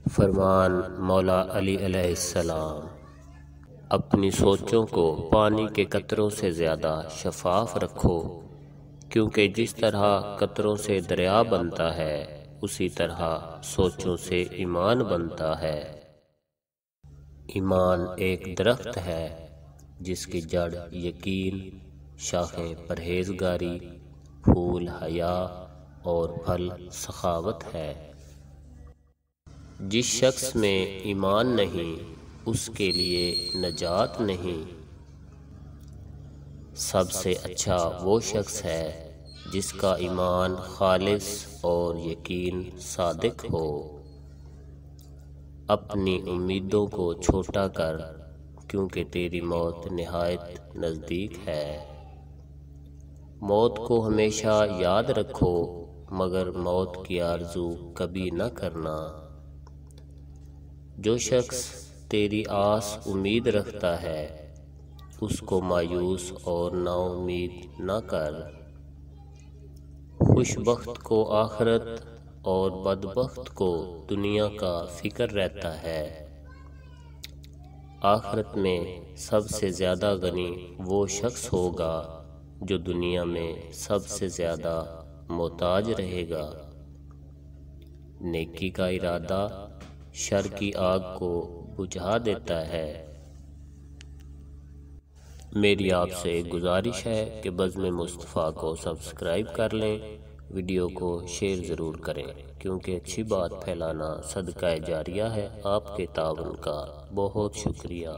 فرمان مولا علی علیہ السلام، اپنی سوچوں کو پانی کے قطروں سے زیادہ شفاف رکھو، کیونکہ جس طرح قطروں سے دریا بنتا ہے اسی طرح سوچوں سے ایمان بنتا ہے۔ ایمان ایک درخت ہے جس کی جڑ یقین، شاخیں پرہیزگاری، پھول حیا اور پھل سخاوت ہے۔ جس شخص میں ایمان نہیں اس کے لیے نجات نہیں۔ سب سے اچھا وہ شخص ہے جس کا ایمان خالص اور یقین صادق ہو۔ اپنی امیدوں کو چھوٹا کر، کیونکہ تیری موت نہایت نزدیک ہے۔ موت کو ہمیشہ یاد رکھو، مگر موت کی آرزو کبھی نہ کرنا۔ جو شخص تیری آس امید رکھتا ہے اس کو مایوس اور نا امید نہ کر۔ خوش بخت کو آخرت اور بدبخت کو دنیا کا فکر رہتا ہے۔ آخرت میں سب سے زیادہ غنی وہ شخص ہوگا جو دنیا میں سب سے زیادہ محتاج رہے گا۔ نیکی کا ارادہ شر کی آگ کو بجھا دیتا ہے۔ میری آپ سے ایک گزارش ہے کہ بزم مصطفیٰ کو سبسکرائب کر لیں، ویڈیو کو شیئر ضرور کریں، کیونکہ اچھی بات پھیلانا صدقہ جاریہ ہے۔ آپ کے تعاون کا بہت شکریہ۔